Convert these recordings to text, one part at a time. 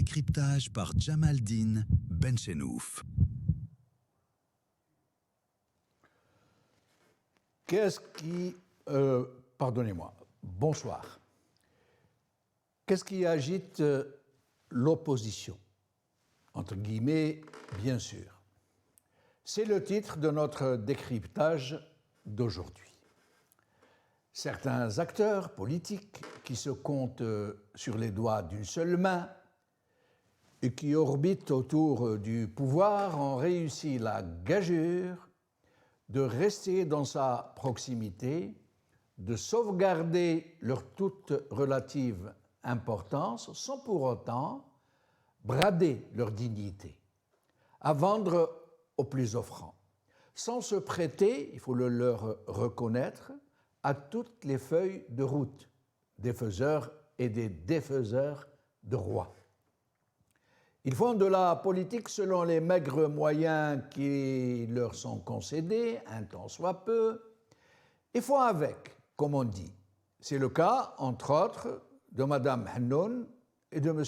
décryptage par Jamaldine Benchenouf. Bonsoir. Qu'est-ce qui agite l'opposition? Entre guillemets, bien sûr. C'est le titre de notre décryptage d'aujourd'hui. Certains acteurs politiques qui se comptent sur les doigts d'une seule main et qui orbitent autour du pouvoir ont réussi la gageure de rester dans sa proximité, de sauvegarder leur toute relative importance sans pour autant brader leur dignité, à vendre aux plus offrants, sans se prêter, il faut le leur reconnaître, à toutes les feuilles de route des faiseurs et des défaiseurs de rois. Ils font de la politique selon les maigres moyens qui leur sont concédés, un tant soit peu, et font avec, comme on dit. C'est le cas, entre autres, de Mme Hannoun et de M.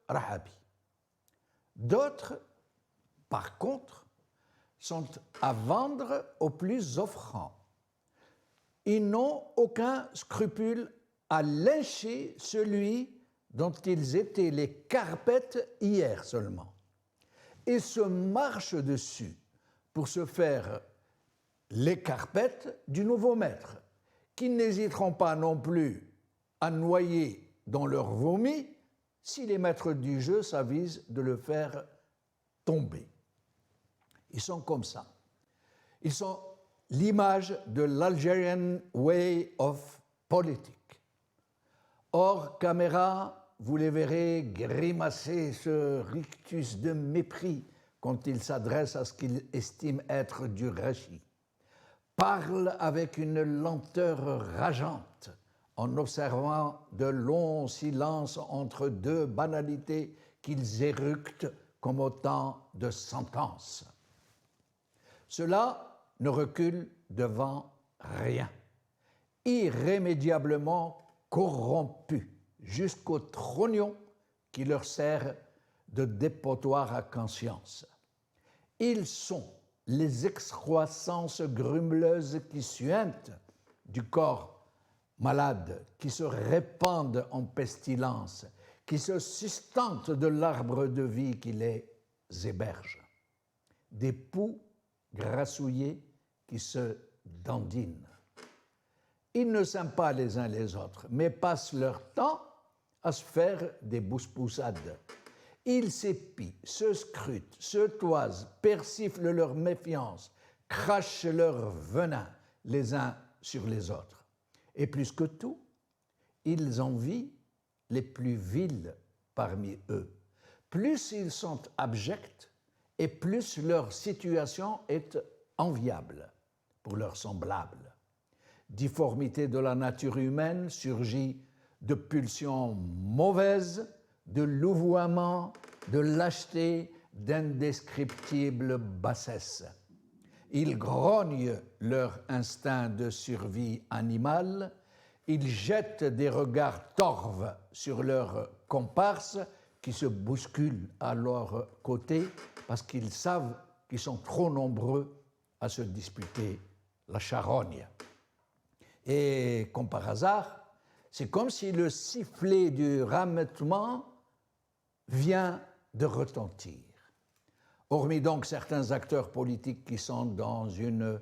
Rahabi. D'autres, par contre, sont à vendre aux plus offrants. Ils n'ont aucun scrupule à lyncher celui dont ils étaient les carpettes hier seulement, et se marchent dessus pour se faire les carpettes du nouveau maître, qui n'hésiteront pas non plus à noyer dans leur vomi si les maîtres du jeu s'avisent de le faire tomber. Ils sont comme ça. Ils sont l'image de l'Algerian way of politics. Hors caméra, vous les verrez grimacer ce rictus de mépris quand ils s'adressent à ce qu'ils estiment être du rachis. Parlent avec une lenteur rageante en observant de longs silences entre deux banalités qu'ils éructent comme autant de sentences. Cela ne recule devant rien, irrémédiablement corrompus jusqu'au trognon qui leur sert de dépotoir à conscience. Ils sont les excroissances grumeleuses qui suintent du corps malade, qui se répandent en pestilence, qui se sustentent de l'arbre de vie qui les héberge. Des poux grassouillés qui se dandinent. Ils ne s'aiment pas les uns les autres, mais passent leur temps à se faire des bouspousades. Ils s'épient, se scrutent, se toisent, persiflent leur méfiance, crachent leur venin les uns sur les autres. Et plus que tout, ils envient les plus vils parmi eux. Plus ils sont abjects et plus leur situation est enviable pour leurs semblables. Difformité de la nature humaine surgit de pulsions mauvaises, de louvoiements, de lâcheté, d'indescriptibles bassesses. Ils grognent leur instinct de survie animale, ils jettent des regards torves sur leurs comparses qui se bousculent à leur côté parce qu'ils savent qu'ils sont trop nombreux à se disputer la charogne. Et comme par hasard, c'est comme si le sifflet du rameutement vient de retentir. Hormis donc certains acteurs politiques qui sont dans une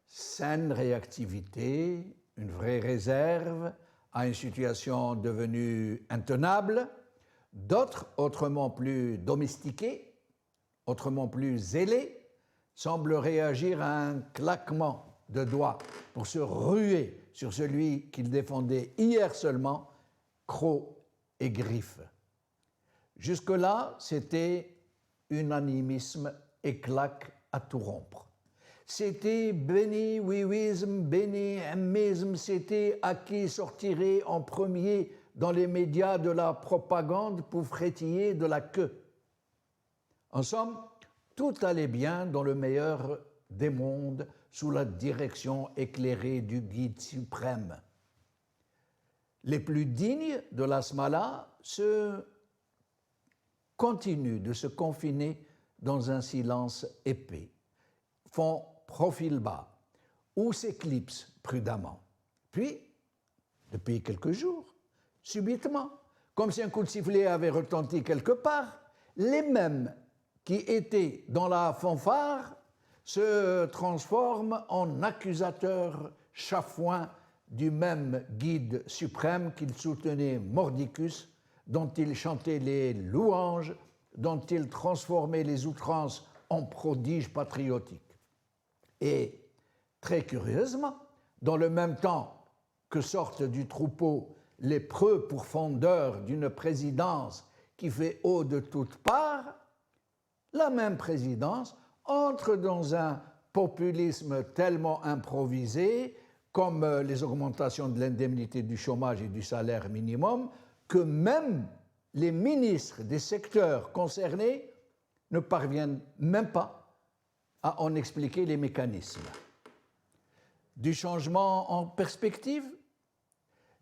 saine réactivité, une vraie réserve à une situation devenue intenable, d'autres, autrement plus domestiqués, autrement plus zélés, semblent réagir à un claquement de doigts pour se ruer sur celui qu'ils défendaient hier seulement, crocs et griffes. Jusque-là, c'était unanimisme et claque à tout rompre. C'était béni ouïouisme, béni ammisme, c'était à qui sortirait en premier dans les médias de la propagande pour frétiller de la queue. En somme, tout allait bien dans le meilleur des mondes sous la direction éclairée du guide suprême. Les plus dignes de la Smala se continuent de se confiner dans un silence épais, font profil bas ou s'éclipsent prudemment. Puis, depuis quelques jours, subitement, comme si un coup de sifflet avait retenti quelque part, les mêmes qui étaient dans la fanfare se transforment en accusateurs chafouins du même guide suprême qu'ils soutenaient mordicus, dont ils chantaient les louanges, dont ils transformaient les outrances en prodiges patriotiques. Et, très curieusement, dans le même temps que sortent du troupeau les preux pourfendeurs d'une présidence qui fait eau de toutes parts, la même présidence entre dans un populisme tellement improvisé, comme les augmentations de l'indemnité du chômage et du salaire minimum, que même les ministres des secteurs concernés ne parviennent même pas à en expliquer les mécanismes. Du changement en perspective,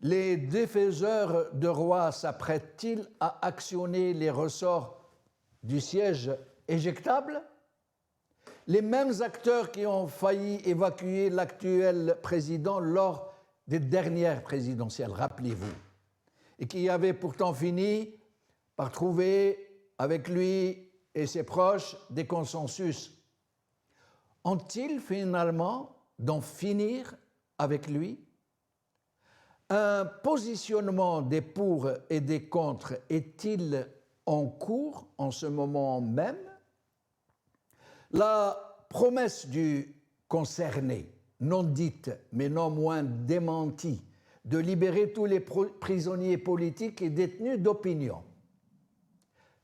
les défaiseurs de rois s'apprêtent-ils à actionner les ressorts du siège éjectable? Les mêmes acteurs qui ont failli évacuer l'actuel président lors des dernières présidentielles, rappelez-vous, et qui avaient pourtant fini par trouver avec lui et ses proches des consensus. Ont-ils finalement d'en finir avec lui? Un positionnement des pour et des contre est-il en cours en ce moment même? La promesse du concerné, non dite mais non moins démentie, de libérer tous les prisonniers politiques et détenus d'opinion,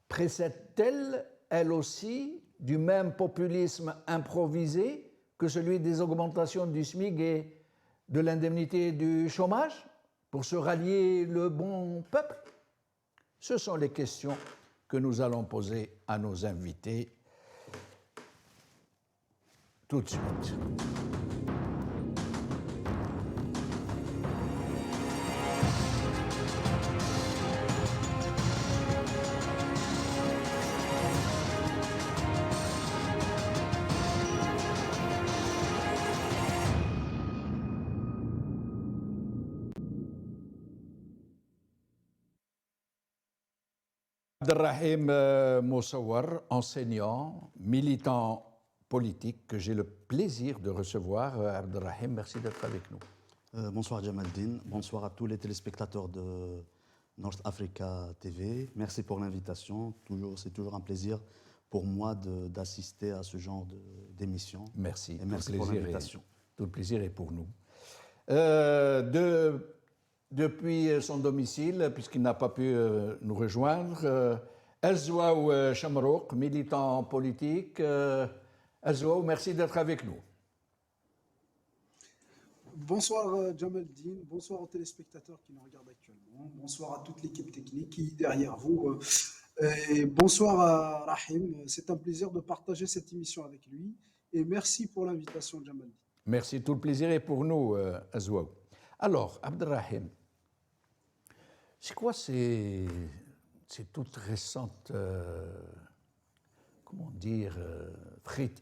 précède-t-elle, elle aussi, du même populisme improvisé que celui des augmentations du SMIC et de l'indemnité du chômage pour se rallier le bon peuple? Ce sont les questions que nous allons poser à nos invités tout de suite. Abdelrahim Moussawar, enseignant, militant politique que j'ai le plaisir de recevoir. Abdelrahim, merci d'être avec nous. Bonsoir Jamaldine, bonsoir à tous les téléspectateurs de North Africa TV. Merci pour l'invitation. C'est toujours un plaisir pour moi d'assister à ce genre d'émission. Merci. Et merci pour l'invitation. Tout le plaisir est pour nous. Depuis son domicile, puisqu'il n'a pas pu nous rejoindre, Azwaou Chamrouk, militant politique. Azwaou, merci d'être avec nous. Bonsoir Jamaldine, bonsoir aux téléspectateurs qui nous regardent actuellement, bonsoir à toute l'équipe technique qui est derrière vous, et bonsoir à Rahim. C'est un plaisir de partager cette émission avec lui et merci pour l'invitation Jamaldine. Merci, tout le plaisir est pour nous, Azwaou. Alors, Abdelrahim, c'est quoi ces toutes récentes, comment dire,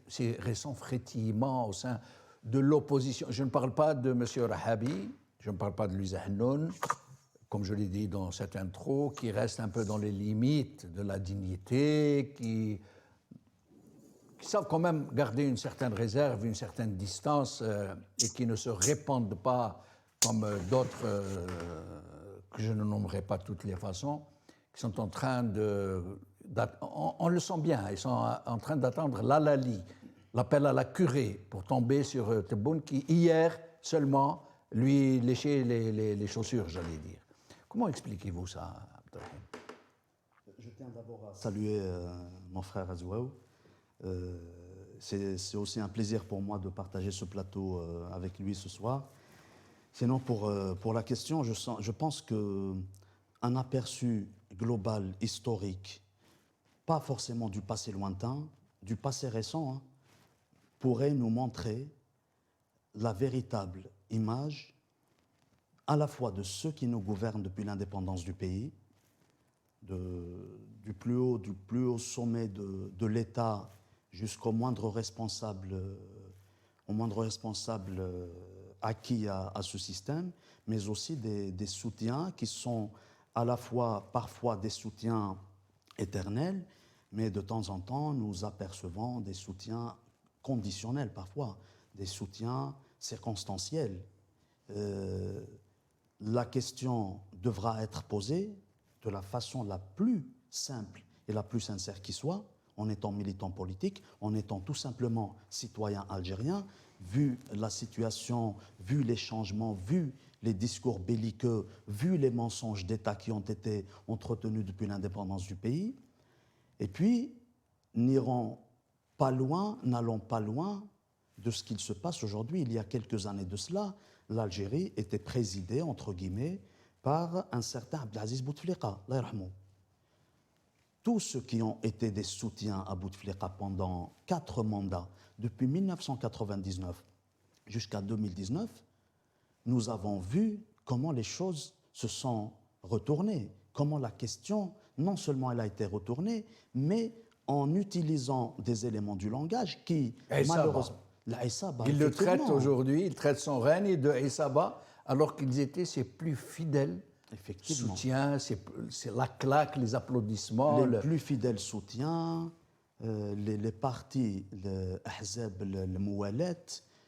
ces récents frétillements au sein de l'opposition? Je ne parle pas de M. Rahabi, je ne parle pas de Louisa Hannoun, comme je l'ai dit dans cette intro, qui reste un peu dans les limites de la dignité, qui savent quand même garder une certaine réserve, une certaine distance, et qui ne se répandent pas comme d'autres que je ne nommerai pas de toutes les façons, qui sont en train on le sent bien, ils sont en train d'attendre l'Alali, l'appel à la curée pour tomber sur Tebboune qui, hier seulement, lui léchait les chaussures, j'allais dire. Comment expliquez-vous ça, Abdelrahim? Je tiens d'abord à saluer mon frère Azwaou. C'est aussi un plaisir pour moi de partager ce plateau avec lui ce soir. Sinon, pour la question, je pense qu'un aperçu global, historique, pas forcément du passé lointain, du passé récent, pourrait nous montrer la véritable image à la fois de ceux qui nous gouvernent depuis l'indépendance du pays, du plus haut sommet de l'État jusqu'au moindre responsable, acquis à ce système, mais aussi des soutiens qui sont à la fois parfois des soutiens éternels, mais de temps en temps nous apercevons des soutiens conditionnels parfois, des soutiens circonstanciels. La question devra être posée de la façon la plus simple et la plus sincère qui soit, en étant militant politique, en étant tout simplement citoyen algérien, vu la situation, vu les changements, vu les discours belliqueux, vu les mensonges d'État qui ont été entretenus depuis l'indépendance du pays. Et puis, n'allons pas loin de ce qu'il se passe aujourd'hui. Il y a quelques années de cela, l'Algérie était présidée, entre guillemets, par un certain Abdelaziz Bouteflika, Allah yarhamou. Tous ceux qui ont été des soutiens à Bouteflika pendant 4 mandats, depuis 1999 jusqu'à 2019, nous avons vu comment les choses se sont retournées, comment la question, non seulement elle a été retournée, mais en utilisant des éléments du langage qui, malheureusement... Il le traite aujourd'hui, il traite son règne de Aïssaba, alors qu'ils étaient ses plus fidèles soutiens, c'est la claque, les applaudissements. Les plus fidèles soutiens, les partis, le Ahzab, le Moualet,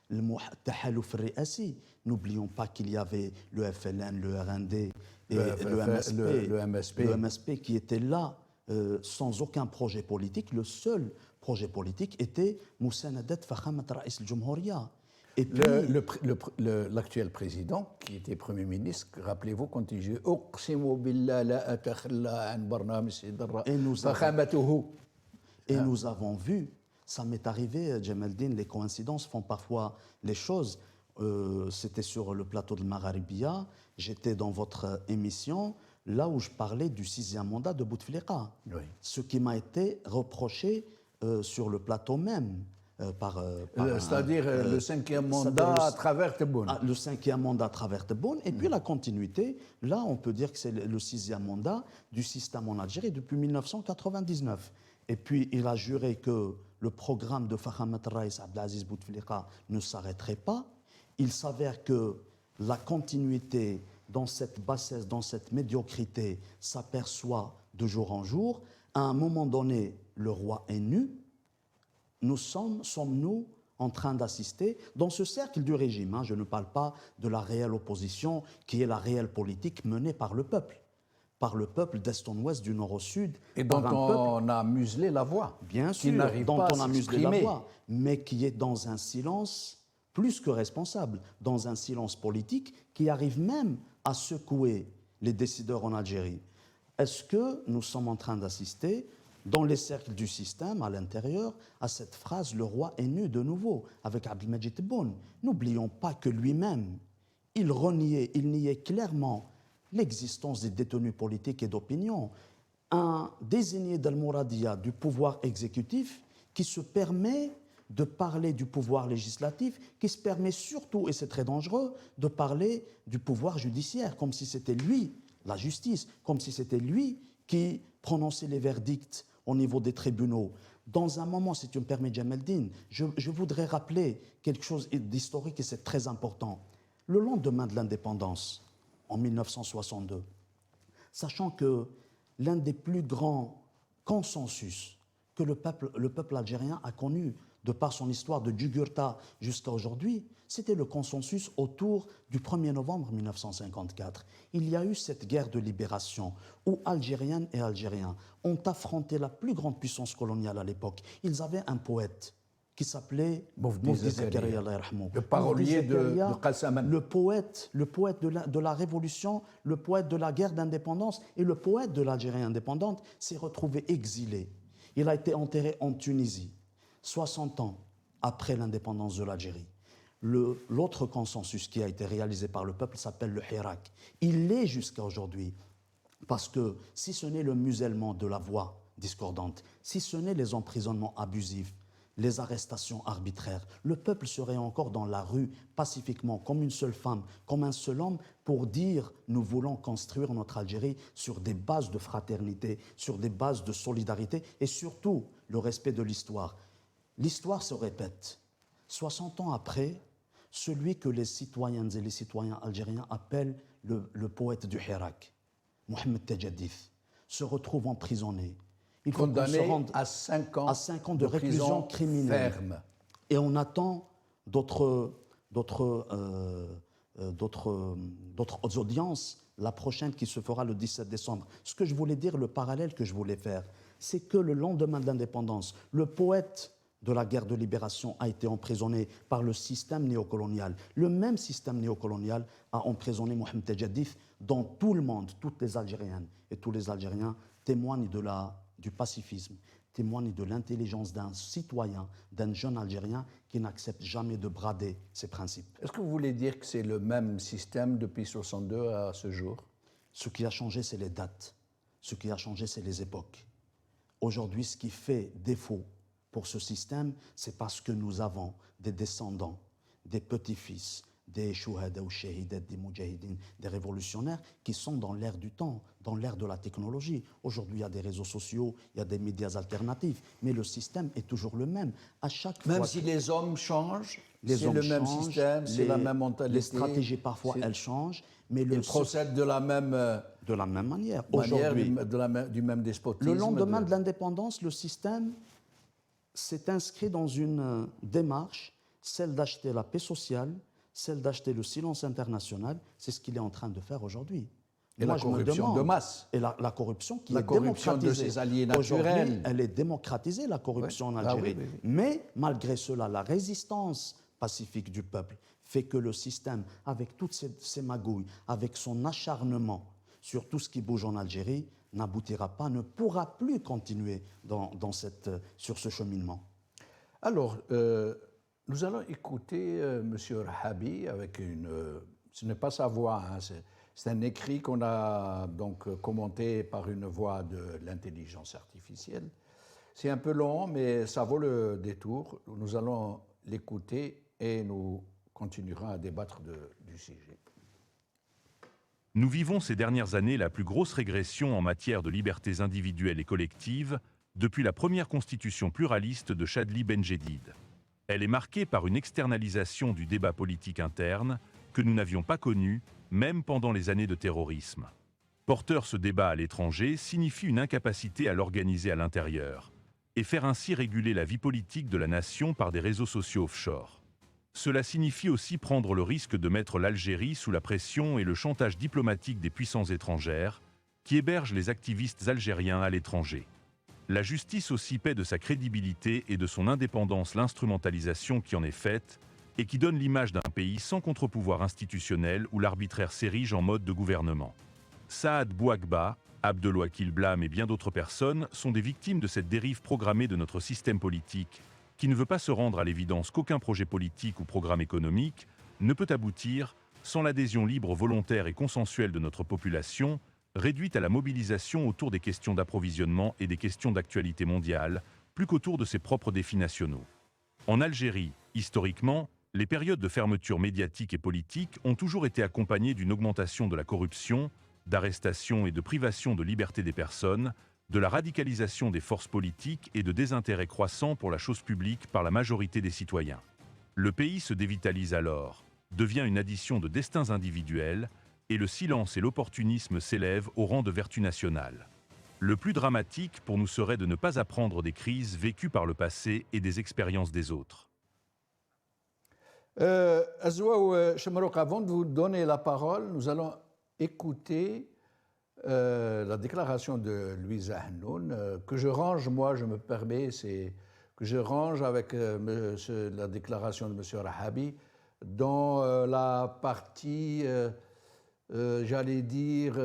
le Tahalouf Riasi. N'oublions pas qu'il y avait le FLN, le RND et le MSP qui étaient là sans aucun projet politique. Le seul projet politique était Moussanadat Fakhamat Raïs al-Jumhuriya. Et puis, l'actuel président, qui était Premier ministre, rappelez-vous, quand il dit et nous avons vu, ça m'est arrivé, Jamaldine, les coïncidences font parfois les choses. C'était sur le plateau de Magharibiya, j'étais dans votre émission, là où je parlais du 6e mandat de Bouteflika. Oui. Ce qui m'a été reproché sur le plateau même. C'est-à-dire le 5e mandat à travers Tebboune. Le 5e mandat à travers Tebboune. Et puis la continuité, là on peut dire que c'est le 6e mandat du système en Algérie depuis 1999. Et puis il a juré que le programme de Fakhamat Raïs Abdelaziz Bouteflika ne s'arrêterait pas. Il s'avère que la continuité dans cette bassesse, dans cette médiocrité s'aperçoit de jour en jour. À un moment donné, le roi est nu. Sommes-nous en train d'assister dans ce cercle du régime, hein, je ne parle pas de la réelle opposition qui est la réelle politique menée par le peuple d'est en ouest, du nord au sud. Et dont on a muselé la voix. Bien sûr, dont on a muselé la voix, mais qui est dans un silence plus que responsable, dans un silence politique qui arrive même à secouer les décideurs en Algérie. Est-ce que nous sommes en train d'assister dans les cercles du système, à l'intérieur, à cette phrase « le roi est nu » de nouveau, avec Abdelmajid Tebboune. N'oublions pas que lui-même, il niait clairement l'existence des détenus politiques et d'opinion. Un désigné d'Al-Mouradia du pouvoir exécutif qui se permet de parler du pouvoir législatif, qui se permet surtout, et c'est très dangereux, de parler du pouvoir judiciaire, comme si c'était lui, la justice, comme si c'était lui qui prononçait les verdicts au niveau des tribunaux. Dans un moment, si tu me permets, Jamaldine, je voudrais rappeler quelque chose d'historique et c'est très important. Le lendemain de l'indépendance, en 1962, sachant que l'un des plus grands consensus que le peuple algérien a connu de par son histoire de Jugurtha jusqu'à aujourd'hui, c'était le consensus autour du 1er novembre 1954. Il y a eu cette guerre de libération où Algériennes et Algériens ont affronté la plus grande puissance coloniale à l'époque. Ils avaient un poète qui s'appelait Moufdi Zakaria, le parolier de Qassaman. Le poète de la révolution, le poète de la guerre d'indépendance et le poète de l'Algérie indépendante s'est retrouvé exilé. Il a été enterré en Tunisie, 60 ans après l'indépendance de l'Algérie. L'autre consensus qui a été réalisé par le peuple s'appelle le Hirak. Il l'est jusqu'à aujourd'hui, parce que si ce n'est le musellement de la voix discordante, si ce n'est les emprisonnements abusifs les arrestations arbitraires. Le peuple serait encore dans la rue pacifiquement, comme une seule femme, comme un seul homme, pour dire nous voulons construire notre Algérie sur des bases de fraternité, sur des bases de solidarité et surtout le respect de l'histoire. L'histoire se répète. 60 ans après, celui que les citoyennes et les citoyens algériens appellent le poète du Hirak, Mohamed Tejadif, se retrouve emprisonné. Il faut condamné rende à 5 ans, à 5 ans de réclusion criminelle. ferme. Et on attend d'autres audiences, la prochaine qui se fera le 17 décembre. Ce que je voulais dire, le parallèle que je voulais faire, c'est que le lendemain de l'indépendance, le poète de la guerre de libération a été emprisonné par le système néocolonial. Le même système néocolonial a emprisonné Mohamed Tejadif, dont tout le monde, toutes les Algériennes et tous les Algériens témoignent du pacifisme, témoignent de l'intelligence d'un citoyen, d'un jeune Algérien qui n'accepte jamais de brader ses principes. Est-ce que vous voulez dire que c'est le même système depuis 1962 à ce jour? Ce qui a changé, c'est les dates. Ce qui a changé, c'est les époques. Aujourd'hui, ce qui fait défaut pour ce système, c'est parce que nous avons des descendants, des petits-fils, des chouhada ou shahidat, des moudjahidines, des révolutionnaires qui sont dans l'ère du temps, dans l'ère de la technologie. Aujourd'hui, il y a des réseaux sociaux, il y a des médias alternatifs, mais le système est toujours le même. À chaque Même fois si les hommes changent, les c'est hommes le même changent, système, c'est la même mentalité. les stratégies, parfois, c'est- elles changent, mais Ils procèdent de la même manière. manière, Aujourd'hui, du même despotisme. le lendemain de l'indépendance, le système s'est inscrit dans une démarche, celle d'acheter la paix sociale, celle d'acheter le silence international. C'est ce qu'il est en train de faire aujourd'hui. Et la corruption de masse. Et la corruption qui La est corruption de démocratisée. ses alliés Aujourd'hui, naturels. elle est démocratisée, la corruption Oui. en Ah Algérie. oui, oui, oui. Mais malgré cela, la résistance pacifique du peuple fait que le système, avec toutes ses magouilles, avec son acharnement sur tout ce qui bouge en Algérie, n'aboutira pas, ne pourra plus continuer sur ce cheminement. Alors, nous allons écouter M. Rahabi avec ce n'est pas sa voix, hein, c'est un écrit qu'on a donc commenté par une voix de l'intelligence artificielle. C'est un peu long, mais ça vaut le détour. Nous allons l'écouter et nous continuerons à débattre du sujet. Nous vivons ces dernières années la plus grosse régression en matière de libertés individuelles et collectives depuis la première constitution pluraliste de Chadli Benjedid. Elle est marquée par une externalisation du débat politique interne que nous n'avions pas connu, même pendant les années de terrorisme. Porteur ce débat à l'étranger signifie une incapacité à l'organiser à l'intérieur, et faire ainsi réguler la vie politique de la nation par des réseaux sociaux offshore. Cela signifie aussi prendre le risque de mettre l'Algérie sous la pression et le chantage diplomatique des puissances étrangères qui hébergent les activistes algériens à l'étranger. La justice aussi paie de sa crédibilité et de son indépendance l'instrumentalisation qui en est faite et qui donne l'image d'un pays sans contre-pouvoir institutionnel où l'arbitraire s'érige en mode de gouvernement. Saad Bouagba, Abdelwakil Blam et bien d'autres personnes sont des victimes de cette dérive programmée de notre système politique qui ne veut pas se rendre à l'évidence qu'aucun projet politique ou programme économique ne peut aboutir sans l'adhésion libre, volontaire et consensuelle de notre population, réduite à la mobilisation autour des questions d'approvisionnement et des questions d'actualité mondiale, plus qu'autour de ses propres défis nationaux. En Algérie, historiquement, les périodes de fermeture médiatique et politique ont toujours été accompagnées d'une augmentation de la corruption, d'arrestation et de privation de liberté des personnes, de la radicalisation des forces politiques et de désintérêt croissant pour la chose publique par la majorité des citoyens. Le pays se dévitalise alors, devient une addition de destins individuels, et le silence et l'opportunisme s'élèvent au rang de vertu nationale. Le plus dramatique pour nous serait de ne pas apprendre des crises vécues par le passé et des expériences des autres. Azwa ou Chemrouk, avant de vous donner la parole, nous allons écouter la déclaration de Louisa Hannoun, que je range, moi je me permets, c'est que je range avec la déclaration de M. Rahabi dans la partie, j'allais dire,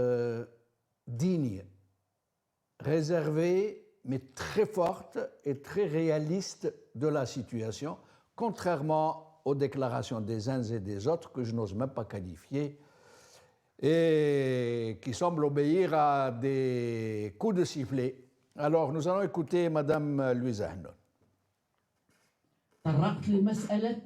digne, réservée, mais très forte et très réaliste de la situation, contrairement aux déclarations des uns et des autres que je n'ose même pas qualifier et qui semblent obéir à des coups de sifflet. Alors, nous allons écouter Madame Louisa Hannoun. طرقت لمسألة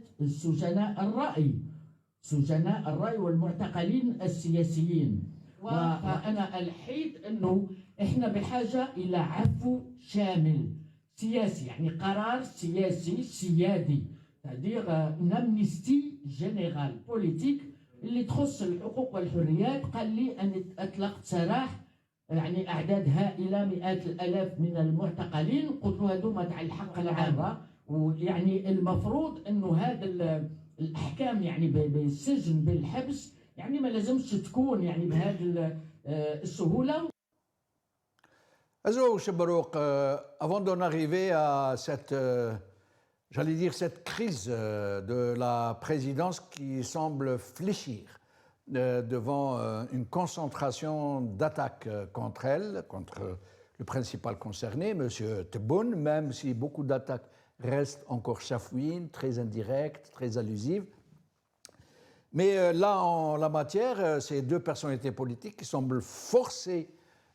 سجناء الرأي والمعتقلين السياسيين. وأنا ألحيت أنه إحنا بحاجة إلى عفو شامل سياسي، يعني قرار سياسي سيادي، c'est-à-dire une amnistie générale politique اللي تخص الحقوق والحريات. قال لي أن أطلقت سراح يعني أعداد هائلة، مئات الآلاف من المعتقلين. قلت له هذوما تاع الحق العامة، ويعني المفروض أنه هذا الأحكام يعني بالسجن بالحبس يعني ما لازمش تكون يعني بهذه السهولة. Azo Chebrouk, avant d'en arriver à cette, j'allais dire, cette crise de la présidence qui semble fléchir devant une concentration d'attaques contre elle, contre le principal concerné, M. Tebboune, même si beaucoup d'attaques restent encore chafouines, très indirectes, très allusives. Mais là, en la matière, ces deux personnalités politiques qui semblent forcer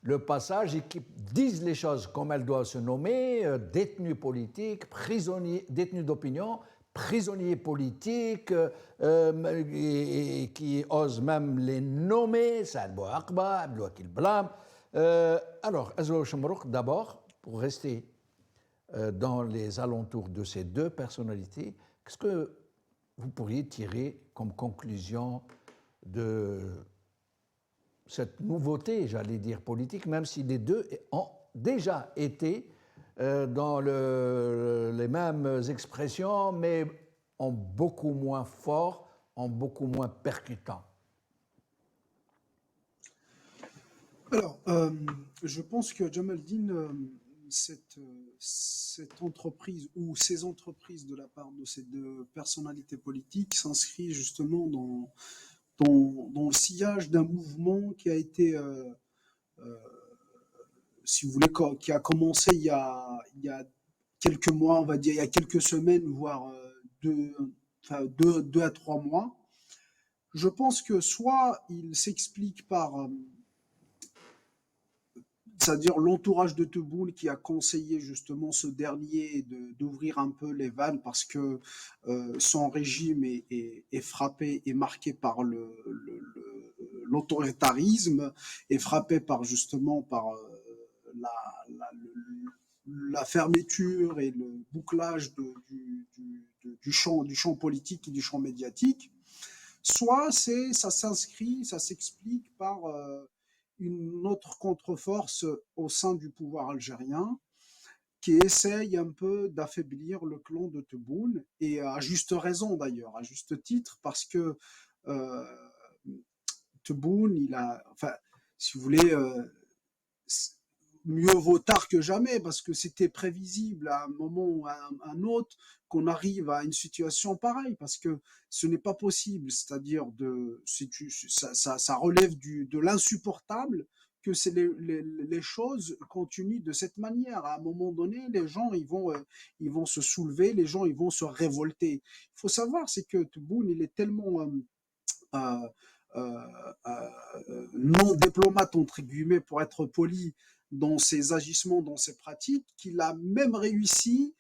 le passage et qui disent les choses comme elles doivent se nommer, détenus politiques, prisonniers, détenus d'opinion, prisonniers politiques, et qui osent même les nommer, Saad Bouakba, Abdelwakil Blam. Alors, Azou Chemrouk, d'abord, pour rester dans les alentours de ces deux personnalités, qu'est-ce que vous pourriez tirer comme conclusion de cette nouveauté, j'allais dire, politique, même si les deux ont déjà été dans les mêmes expressions, mais en beaucoup moins fort, en beaucoup moins percutant. Alors, je pense que Jamaldine, cette entreprise ou ces entreprises de la part de ces deux personnalités politiques s'inscrit justement dans le sillage d'un mouvement qui a été, si vous voulez, qui a commencé il y a quelques mois, on va dire, il y a quelques semaines, voire 2 à 3 mois. Je pense que soit il s'explique par, c'est-à-dire l'entourage de Tebboune qui a conseillé justement ce dernier d'ouvrir un peu les vannes parce que son régime est frappé et marqué par l'autoritarisme, est frappé par justement par la fermeture et le bouclage du champ politique et du champ médiatique. Soit ça s'explique par une autre contre-force au sein du pouvoir algérien qui essaye un peu d'affaiblir le clan de Tebboune, et à juste raison d'ailleurs, à juste titre, parce que Tebboune, enfin, si vous voulez, mieux vaut tard que jamais, parce que c'était prévisible à un moment ou à un autre qu'on arrive à une situation pareille, parce que ce n'est pas possible, c'est-à-dire ça relève de l'insupportable que les choses continuent de cette manière. À un moment donné, les gens ils vont se soulever, les gens ils vont se révolter. Il faut savoir, c'est que Tebboune, il est tellement non diplomate, entre guillemets, pour être poli, dans ses agissements, dans ses pratiques, qu'il a même réussi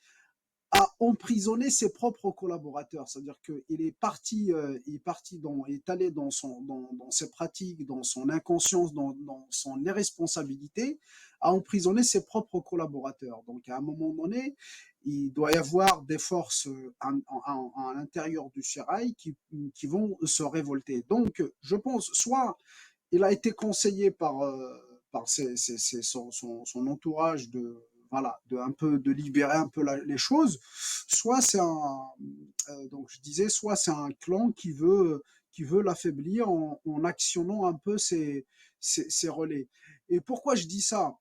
à emprisonner ses propres collaborateurs. C'est-à-dire qu'il est parti, il est allé dans ses pratiques, dans son inconscience, dans son irresponsabilité, à emprisonner ses propres collaborateurs. Donc à un moment donné, il doit y avoir des forces à l'intérieur du Sérail qui vont se révolter. Donc je pense, soit il a été conseillé par son entourage de libérer un peu les choses, soit c'est donc je disais, soit c'est un clan qui veut l'affaiblir en actionnant un peu ses relais. Et pourquoi je dis ça?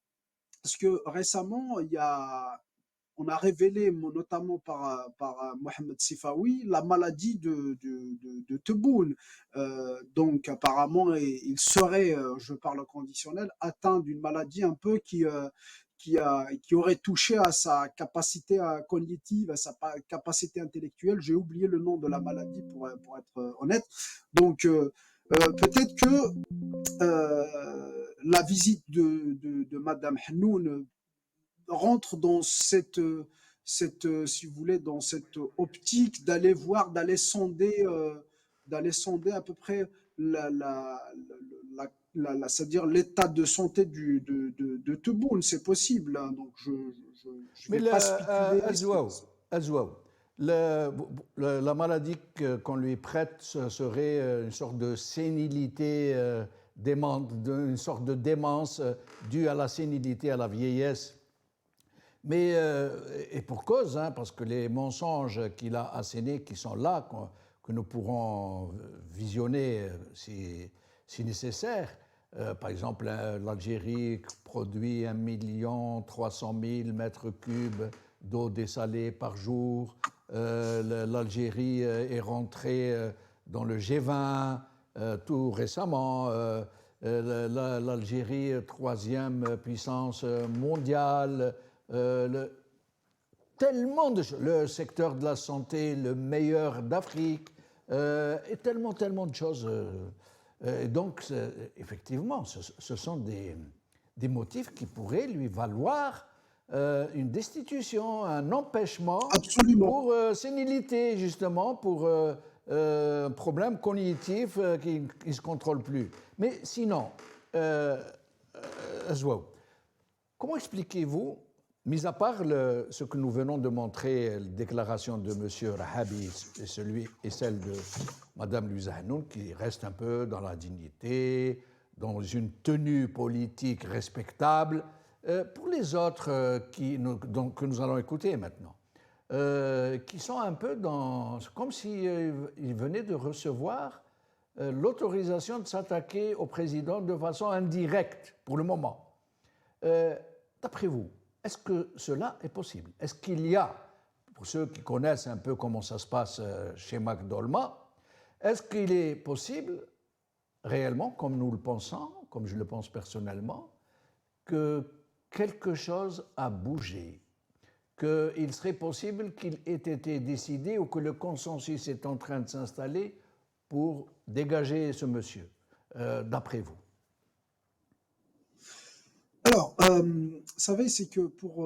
Parce que récemment, on a révélé, notamment par Mohamed Sifawi, la maladie de Tebboune. Donc apparemment, il serait, je parle au conditionnel, atteint d'une maladie un peu qui aurait touché à sa capacité cognitive, à sa capacité intellectuelle. J'ai oublié le nom de la maladie pour être honnête. Donc peut-être que la visite de Madame Hnoun rentre dans cette si vous voulez, dans cette optique d'aller voir, d'aller sonder à peu près c'est-à-dire l'état de santé de Tebboune. C'est possible, hein. Donc je Mais vais pas spéculer. Azouaou, la maladie qu'on lui prête serait une sorte de sénilité, une sorte de démence due à la sénilité, à la vieillesse. Mais, et pour cause, hein, parce que les mensonges qu'il a assénés, qui sont là, que nous pourrons visionner si nécessaire, par exemple, l'Algérie produit 1,3 million mètres cubes d'eau dessalée par jour. L'Algérie est rentrée dans le G20 tout récemment. L'Algérie, troisième puissance mondiale. Tellement de choses. Le secteur de la santé, le meilleur d'Afrique, et tellement de choses. Et donc, effectivement, ce sont des motifs qui pourraient lui valoir une destitution, un empêchement. Absolument. Pour sénilité, justement, pour un problème cognitif qui ne se contrôle plus. Mais sinon, Azouaou, comment expliquez-vous, mis à part ce que nous venons de montrer, la déclaration de M. Rahabi et celle de Mme Louisa Hanoun, qui reste un peu dans la dignité, dans une tenue politique respectable, pour les autres que nous allons écouter maintenant, qui sont un peu comme s'ils venaient de recevoir l'autorisation de s'attaquer au président de façon indirecte, pour le moment. D'après vous, est-ce que cela est possible? Est-ce qu'il y a, pour ceux qui connaissent un peu comment ça se passe chez McDolma, est-ce qu'il est possible, réellement, comme nous le pensons, comme je le pense personnellement, que quelque chose a bougé, qu'il serait possible qu'il ait été décidé ou que le consensus est en train de s'installer pour dégager ce monsieur, d'après vous? Alors, vous savez, c'est que pour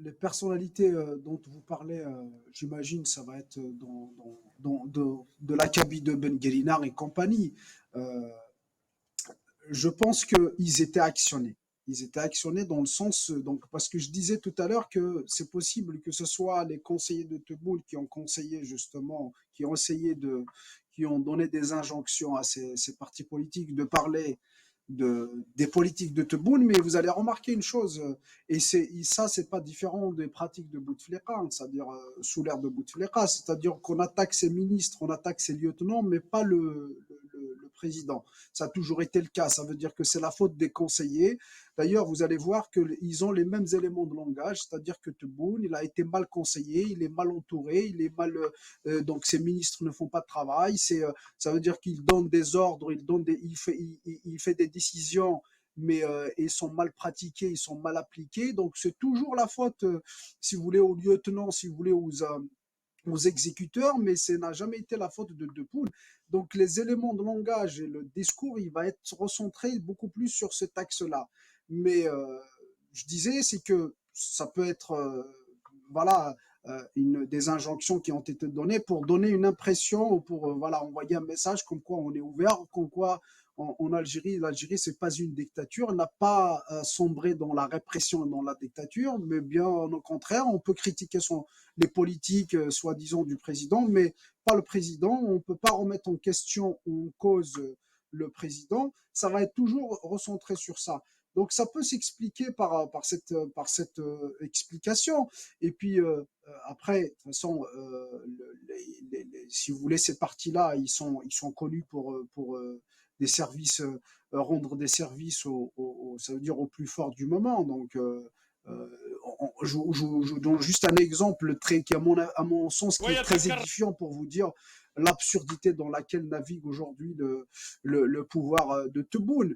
les personnalités dont vous parlez, j'imagine, ça va être de l'acabit de Ben Guerinar et compagnie. Je pense qu'ils étaient actionnés. Ils étaient actionnés dans le sens, donc, parce que je disais tout à l'heure que c'est possible que ce soit les conseillers de Tebboune qui ont conseillé justement, qui ont donné des injonctions à ces partis politiques de parler des politiques de Tebboune, mais vous allez remarquer une chose, et ça, c'est pas différent des pratiques de Bouteflika, c'est-à-dire sous l'ère de Bouteflika, c'est-à-dire qu'on attaque ses ministres, on attaque ses lieutenants, mais pas le président. Ça a toujours été le cas. Ça veut dire que c'est la faute des conseillers. D'ailleurs, vous allez voir qu'ils ont les mêmes éléments de langage, c'est-à-dire que Tebboune, il a été mal conseillé, il est mal entouré, il est mal, donc ses ministres ne font pas de travail. Ça veut dire qu'il donne des ordres, il fait des décisions, mais ils sont mal pratiqués, ils sont mal appliqués. Donc c'est toujours la faute, si vous voulez, aux lieutenants, si vous voulez, aux exécuteurs, mais ce n'a jamais été la faute de Tebboune. Donc les éléments de langage et le discours, il va être recentré beaucoup plus sur cet axe-là. Mais je disais, c'est que ça peut être, voilà, des injonctions qui ont été données pour donner une impression ou pour voilà, envoyer un message comme quoi on est ouvert, comme quoi en Algérie, l'Algérie, c'est pas une dictature, n'a pas sombré dans la répression et dans la dictature, mais bien au contraire, on peut critiquer les politiques, soi-disant, du président, mais pas le président. On ne peut pas remettre en question ou en cause le président. Ça va être toujours recentré sur ça. Donc ça peut s'expliquer par cette explication. Et puis après, de toute façon, si vous voulez, ces partis-là, ils sont connus pour des services, rendre des services ça veut dire au plus fort du moment. Donc je donne juste un exemple qui, à mon sens, qui est très édifiant pour vous dire l'absurdité dans laquelle navigue aujourd'hui le pouvoir de Tebboune.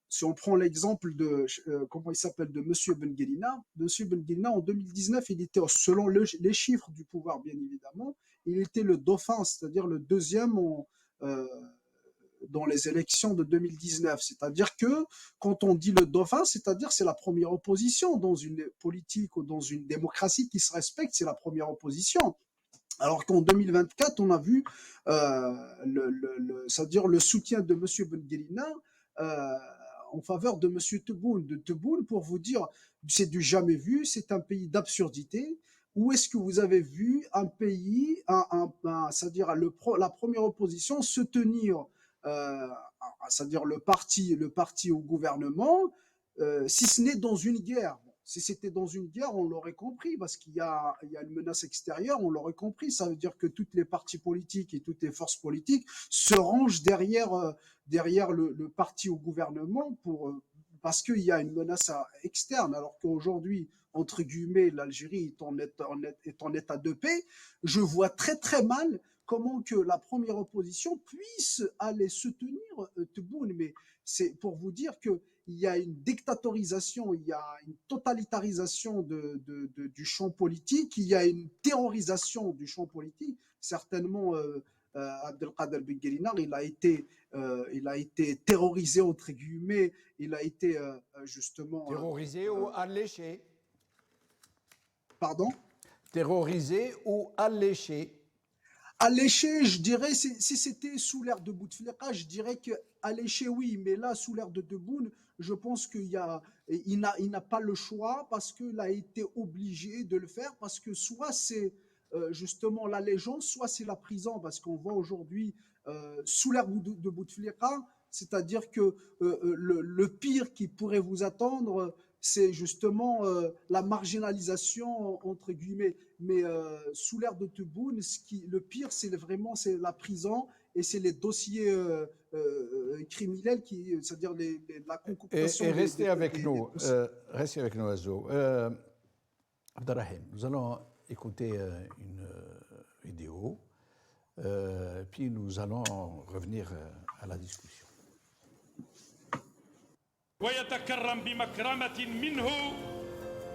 Si on prend l'exemple de, comment il s'appelle, de M. Ben Guelina, M. Ben Guelina, en 2019, il était, selon les chiffres du pouvoir, bien évidemment, il était le dauphin, c'est-à-dire le deuxième dans les élections de 2019. C'est-à-dire que quand on dit le dauphin, c'est-à-dire c'est la première opposition dans une politique ou dans une démocratie qui se respecte, c'est la première opposition. Alors qu'en 2024, on a vu c'est-à-dire le soutien de M. Benguelina en faveur de M. Tebboune. De Tebboune, pour vous dire, c'est du jamais vu, c'est un pays d'absurdité. Où est-ce que vous avez vu un pays, c'est-à-dire la première opposition, se tenir, c'est-à-dire le parti au gouvernement, si ce n'est dans une guerre? Si c'était dans une guerre, on l'aurait compris, parce qu'il y a une menace extérieure, on l'aurait compris. Ça veut dire que toutes les partis politiques et toutes les forces politiques se rangent derrière le parti au gouvernement parce qu'il y a une menace externe, alors qu'aujourd'hui, entre guillemets, l'Algérie est en état de paix. Je vois très très mal comment que la première opposition puisse aller soutenir Tebboune. Mais c'est pour vous dire que il y a une dictatorisation, il y a une totalitarisation du champ politique, il y a une terrorisation du champ politique. Certainement, Abdelkader Benguelina, il a été terrorisé, entre guillemets, il a été justement... Terrorisé ou alléché. Pardon? Terrorisé ou alléché. Alléché, je dirais, si c'était sous l'ère de Bouteflika, je dirais que alléché, oui, mais là, sous l'ère de Tebboune, je pense qu'il n'a pas le choix parce qu'il a été obligé de le faire, parce que soit c'est justement l'allégeance, soit c'est la prison, parce qu'on voit aujourd'hui, sous l'ère de Bouteflika, c'est-à-dire que le pire qui pourrait vous attendre, c'est justement la marginalisation, entre guillemets. Mais sous l'ère de Tebboune, le pire, c'est la prison et c'est les dossiers criminels, c'est-à-dire la concoction. Et restez avec nous, Azo. Abdelrahim, nous allons écouter une vidéo, puis nous allons revenir à la discussion. ويتكرم بمكرمة منه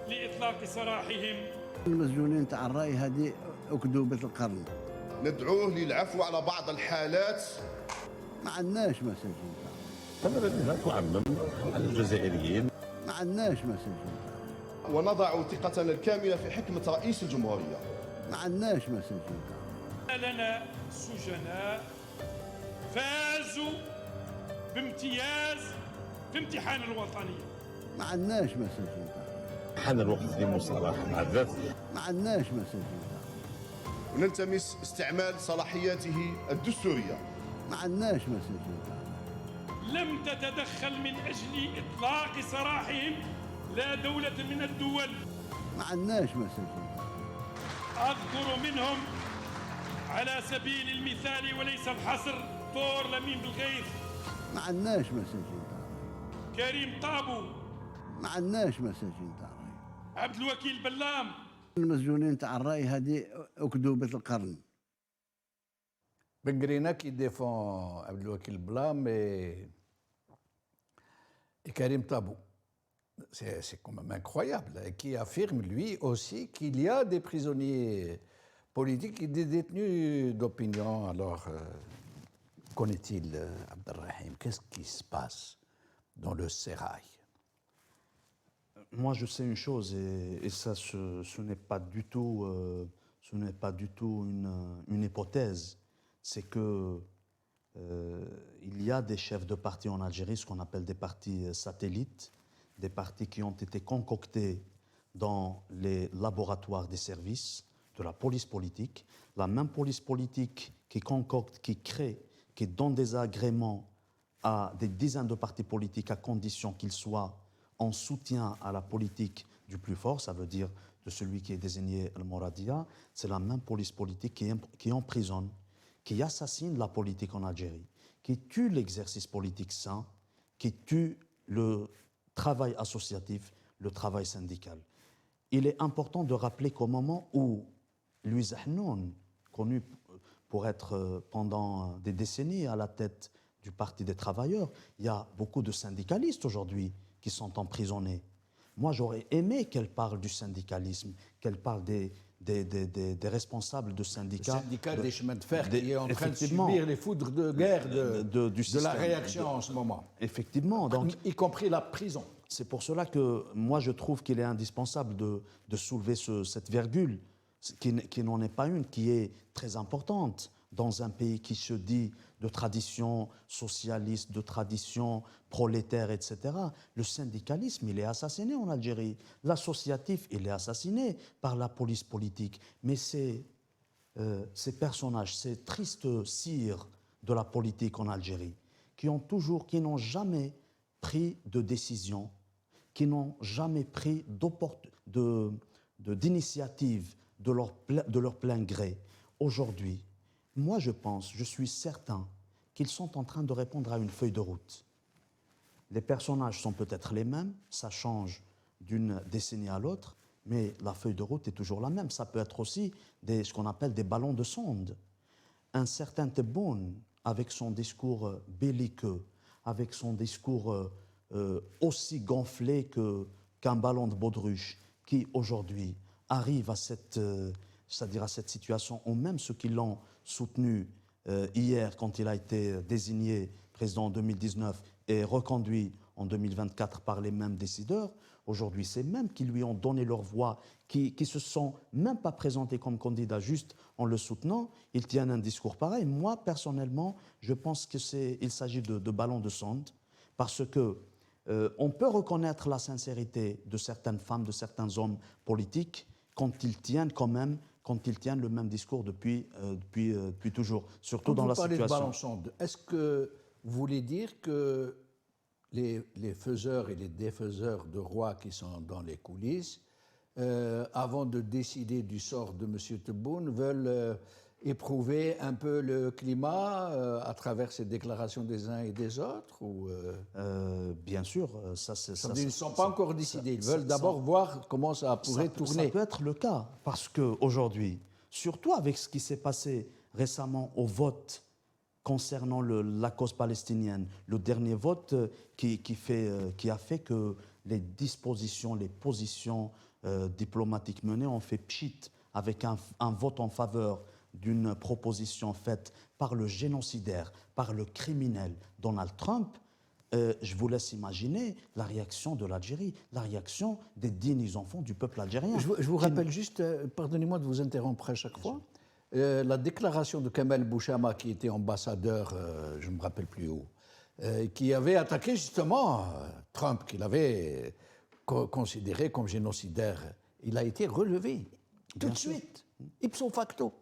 لإطلاق سراحهم. المسجونين تاع الرأي هذه أكذوبة القرن. ندعوه للعفو على بعض الحالات. ما عندناش مساجين. لا تعمم على الجزائريين. ما عندناش مساجين. ونضع ثقتنا الكاملة في حكمة رئيس الجمهورية. ما عندناش مساجين. لنا سجناء فازوا بامتياز في امتحان الوطنية. ما عندناش مساجين. حان الوقت للمصالحة مع الذات. ما عندناش مساجين. ونلتمس استعمال صلاحياته الدستورية. ما عندناش مساجين. لم تتدخل من أجل إطلاق سراحهم لا دولة من الدول. ما عندناش مساجين. أذكر منهم على سبيل المثال وليس الحصر طور لمين بالغيث. ما عندناش مساجين. كريم طابو. ما عندناش مساجين. عبد الوكيل بلام. المسجونين تاع الرأي هذه أكذوبة القرن. Benguelina qui défend Abdelwakil Blam et Karim Tabou. C'est quand même incroyable, et qui affirme lui aussi qu'il y a des prisonniers politiques et des détenus d'opinion. Alors, qu'en-est-il, Abdelrahim? Qu'est-ce qui se passe dans le sérail? Moi, je sais une chose, et ça, ce n'est pas du tout, une hypothèse. C'est que il y a des chefs de partis en Algérie, ce qu'on appelle des partis satellites, des partis qui ont été concoctés dans les laboratoires des services de la police politique, la même police politique qui concocte, qui crée, qui donne des agréments à des dizaines de partis politiques à condition qu'ils soient en soutien à la politique du plus fort, ça veut dire de celui qui est désigné Al-Mouradia. C'est la même police politique qui emprisonne, qui assassine la politique en Algérie, qui tue l'exercice politique sain, qui tue le travail associatif, le travail syndical. Il est important de rappeler qu'au moment où Louis Ahnoun, connu pour être pendant des décennies à la tête du Parti des travailleurs, il y a beaucoup de syndicalistes aujourd'hui qui sont emprisonnés. Moi, j'aurais aimé qu'elle parle du syndicalisme, qu'elle parle des des responsables de Le syndicats. syndicat des chemins de fer qui est en train de effectivement, subir les foudres de guerre du de la système. réaction en ce moment, Effectivement, donc y compris la prison. c'est pour cela que moi je trouve qu'il est indispensable de soulever cette virgule, qui n'en est pas une, qui est très importante dans un pays qui se dit de tradition socialiste, de tradition prolétaire, etc. Le syndicalisme, il est assassiné en Algérie. L'associatif, il est assassiné par la police politique. Mais ces personnages, ces tristes sires de la politique en Algérie, qui n'ont jamais pris de décision, qui n'ont jamais pris d'initiative de leur plein gré, aujourd'hui, moi je suis certain qu'ils sont en train de répondre à une feuille de route. Les personnages sont peut-être les mêmes, ça change d'une décennie à l'autre, mais la feuille de route est toujours la même. Ça peut être aussi ce qu'on appelle des ballons de sonde. Un certain Tebboune, avec son discours belliqueux, avec son discours aussi gonflé qu'un ballon de baudruche, qui aujourd'hui arrive à c'est-à-dire à cette situation, ou même ceux qui l'ont soutenu hier quand il a été désigné président en 2019 et reconduit en 2024 par les mêmes décideurs, aujourd'hui ces mêmes qui lui ont donné leur voix, qui se sont même pas présentés comme candidats juste en le soutenant, ils tiennent un discours pareil. Moi, personnellement, je pense qu'il s'agit de ballons de sonde, parce que on peut reconnaître la sincérité de certaines femmes, de certains hommes politiques, quand ils tiennent le même discours depuis toujours, surtout dans la situation. Quand vous parlez de ballon sonde, est-ce que vous voulez dire que les faiseurs et les défaiseurs de rois qui sont dans les coulisses, avant de décider du sort de M. Tebboune, veulent éprouver un peu le climat à travers ces déclarations des uns et des autres Bien sûr, ils ne sont pas encore décidés. Ils veulent d'abord voir comment ça pourrait tourner. Ça peut être le cas, parce qu'aujourd'hui, surtout avec ce qui s'est passé récemment au vote concernant la cause palestinienne, le dernier vote qui a fait que les dispositions, les positions diplomatiques menées ont fait pchit avec un vote en faveur d'une proposition faite par le génocidaire, par le criminel Donald Trump. Je vous laisse imaginer la réaction de l'Algérie, la réaction des dignes enfants du peuple algérien. Je vous rappelle juste, pardonnez-moi de vous interrompre à chaque fois, la déclaration de Kamel Bouchama, qui était ambassadeur, je ne me rappelle plus où, qui avait attaqué justement Trump, qu'il avait considéré comme génocidaire. Il a été relevé tout de suite, ipso facto.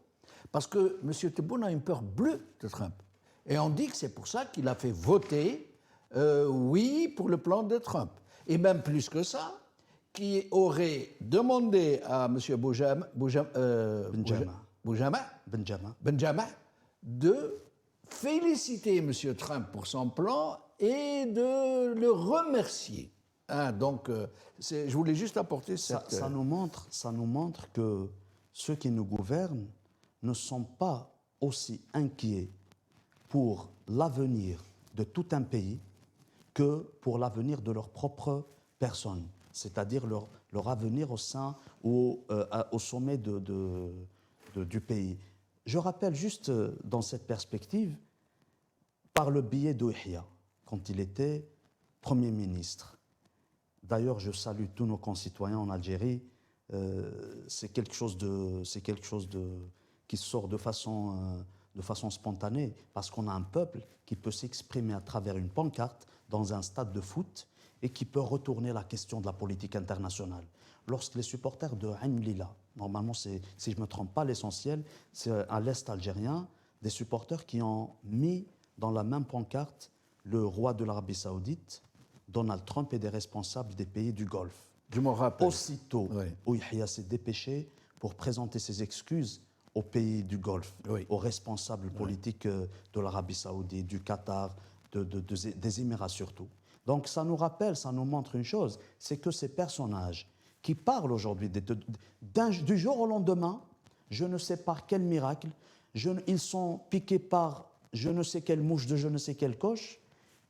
Parce que M. Tebboune a une peur bleue de Trump. Et on dit que c'est pour ça qu'il a fait voter oui pour le plan de Trump. Et même plus que ça, qui aurait demandé à M. Benjamin de féliciter M. Trump pour son plan et de le remercier. Donc, je voulais juste apporter cette... Ça nous montre que ceux qui nous gouvernent ne sont pas aussi inquiets pour l'avenir de tout un pays que pour l'avenir de leur propre personne, c'est-à-dire leur avenir au sommet du pays. Je rappelle juste dans cette perspective, par le biais d'Ouihia, quand il était Premier ministre. D'ailleurs, je salue tous nos concitoyens en Algérie. C'est quelque chose qui sort de façon spontanée, parce qu'on a un peuple qui peut s'exprimer à travers une pancarte dans un stade de foot et qui peut retourner la question de la politique internationale. Lorsque les supporters de Ain Lila, normalement, si je ne me trompe pas, l'essentiel, c'est à l'est algérien, des supporters qui ont mis dans la même pancarte le roi de l'Arabie Saoudite, Donald Trump, et des responsables des pays du Golfe. Je m'en rappelle. Aussitôt, Ouihia s'est dépêché pour présenter ses excuses aux pays du Golfe, aux responsables politiques de l'Arabie Saoudite, du Qatar, des Émirats surtout. Donc ça nous rappelle, ça nous montre une chose, c'est que ces personnages qui parlent aujourd'hui du jour au lendemain, je ne sais par quel miracle, ils sont piqués par je ne sais quelle mouche de je ne sais quelle coche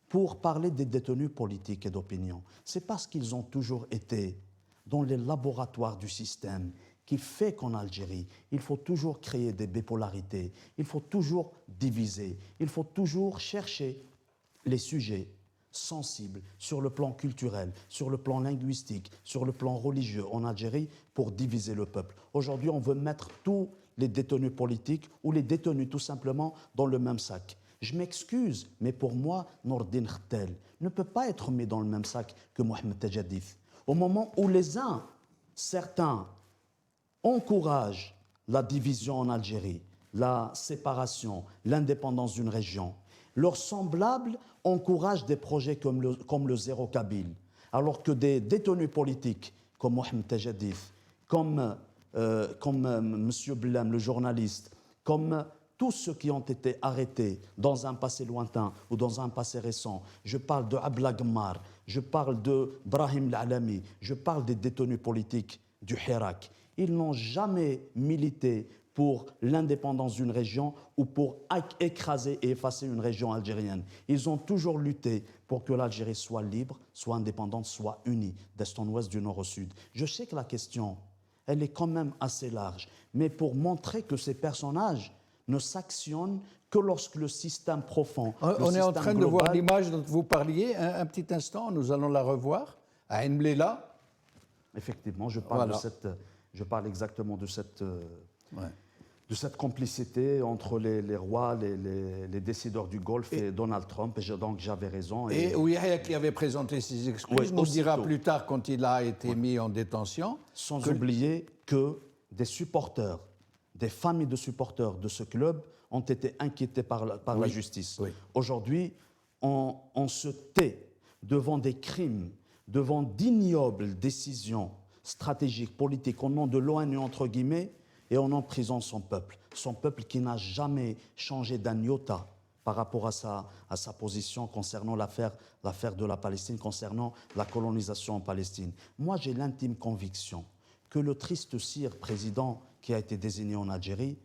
pour parler des détenus politiques et d'opinion. C'est parce qu'ils ont toujours été dans les laboratoires du système qui fait qu'en Algérie, il faut toujours créer des bipolarités, il faut toujours diviser, il faut toujours chercher les sujets sensibles sur le plan culturel, sur le plan linguistique, sur le plan religieux en Algérie pour diviser le peuple. Aujourd'hui, on veut mettre tous les détenus politiques ou les détenus tout simplement dans le même sac. Je m'excuse, mais pour moi, Nordin Khtell ne peut pas être mis dans le même sac que Mohamed Tajadif. Au moment où certains encouragent la division en Algérie, la séparation, l'indépendance d'une région, leurs semblables encouragent des projets comme le Zéro Kabyle, alors que des détenus politiques comme Mohamed Tajadif, comme M. Blem, le journaliste, comme tous ceux qui ont été arrêtés dans un passé lointain ou dans un passé récent, je parle de Abla Gmar, je parle de Brahim L'Alami, je parle des détenus politiques du Hirak, ils n'ont jamais milité pour l'indépendance d'une région ou pour écraser et effacer une région algérienne. Ils ont toujours lutté pour que l'Algérie soit libre, soit indépendante, soit unie, d'est en ouest, du nord au sud. Je sais que la question, elle est quand même assez large, mais pour montrer que ces personnages ne s'actionnent que lorsque le système profond, on est en train de voir l'image dont vous parliez, un petit instant, nous allons la revoir, à Ain Bléla. Effectivement, je parle, je parle exactement de cette complicité entre les rois, les décideurs du Golfe et Donald Trump, et donc j'avais raison. Et Ouihaya qui avait présenté ses excuses nous dira plus tard, quand il a été mis en détention... Sans oublier que des supporters, des familles de supporters de ce club ont été inquiétés par la justice. Aujourd'hui, on se tait devant des crimes, devant d'ignobles décisions stratégiques, politiques, au nom de l'ONU, entre guillemets, et on emprisonne son peuple qui n'a jamais changé d'un iota par rapport à sa position concernant l'affaire de la Palestine, concernant la colonisation en Palestine. Moi, j'ai l'intime conviction que le triste sire président qui a été désigné en Algérie,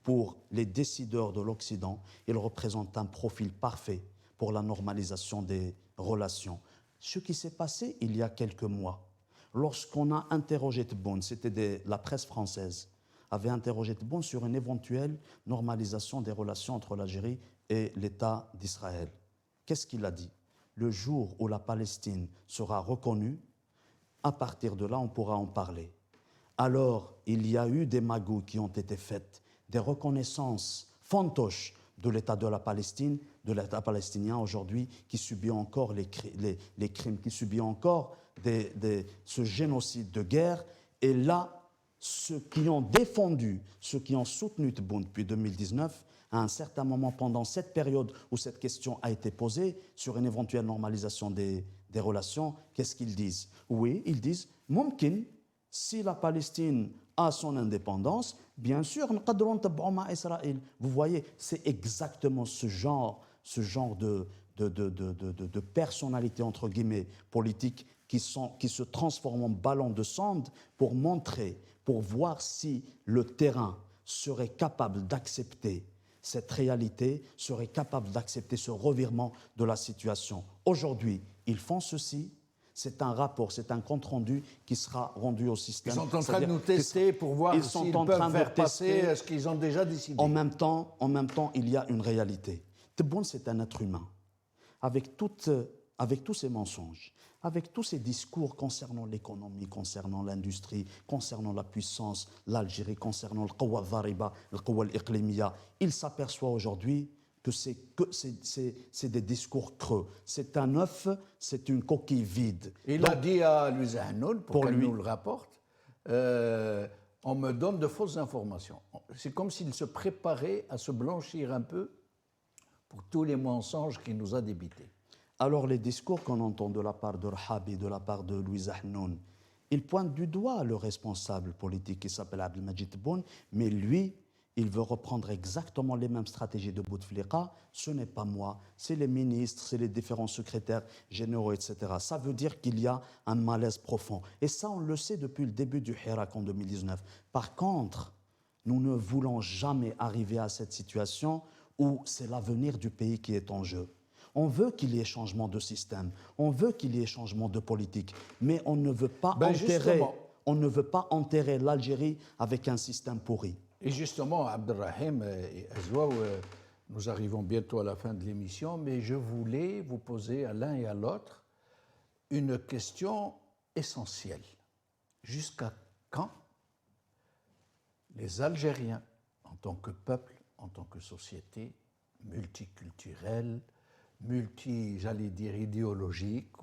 pour les décideurs de l'Occident, il représente un profil parfait pour la normalisation des relations. Ce qui s'est passé il y a quelques mois, lorsqu'on a interrogé Tebboune, c'était la presse française, avait interrogé Tebboune sur une éventuelle normalisation des relations entre l'Algérie et l'État d'Israël. Qu'est-ce qu'il a dit? Le jour où la Palestine sera reconnue, à partir de là, on pourra en parler. Alors, il y a eu des magouilles qui ont été faites, des reconnaissances fantoches de l'État de la Palestine, de l'État palestinien aujourd'hui, qui subit encore les crimes, qui subit encore ce génocide de guerre. Et là, ceux qui ont défendu, ceux qui ont soutenu Tebboune depuis 2019, à un certain moment, pendant cette période où cette question a été posée sur une éventuelle normalisation des relations, qu'est-ce qu'ils disent? Oui, ils disent « Mumkin ». Si la Palestine a son indépendance, bien sûr, nous pouvons ntab'ou Israël. Vous voyez, c'est exactement ce genre de personnalités, entre guillemets, politiques qui se transforment en ballons de sonde pour montrer, pour voir si le terrain serait capable d'accepter cette réalité, serait capable d'accepter ce revirement de la situation. Aujourd'hui, ils font ceci. C'est un rapport, c'est un compte-rendu qui sera rendu au système. Ils sont en train de nous tester pour voir s'ils peuvent faire passer ce qu'ils ont déjà décidé. En même temps, il y a une réalité. Tebboune, c'est un être humain. Avec tous ces mensonges, avec tous ces discours concernant l'économie, concernant l'industrie, concernant la puissance, l'Algérie, concernant le Qawa al-Dhariba, le Qawa al-Iqlimiya, il s'aperçoit aujourd'hui que c'est des discours creux. C'est un œuf, c'est une coquille vide. Il a dit à Louise Hanoun, pour qu'elle nous le rapporte, on me donne de fausses informations. C'est comme s'il se préparait à se blanchir un peu pour tous les mensonges qu'il nous a débités. Alors les discours qu'on entend de la part de Rahabi, de la part de Louise Hanoun, ils pointent du doigt le responsable politique qui s'appelle Abdelmajid Tebboune, mais lui, il veut reprendre exactement les mêmes stratégies de Bouteflika. Ce n'est pas moi, c'est les ministres, c'est les différents secrétaires généraux, etc. Ça veut dire qu'il y a un malaise profond. Et ça, on le sait depuis le début du Hirak en 2019. Par contre, nous ne voulons jamais arriver à cette situation où c'est l'avenir du pays qui est en jeu. On veut qu'il y ait changement de système, on veut qu'il y ait changement de politique, mais on ne veut pas on ne veut pas enterrer l'Algérie avec un système pourri. Et justement, Abdelrahim et Azouaou, nous arrivons bientôt à la fin de l'émission, mais je voulais vous poser à l'un et à l'autre une question essentielle. Jusqu'à quand les Algériens, en tant que peuple, en tant que société multiculturelle, j'allais dire idéologique,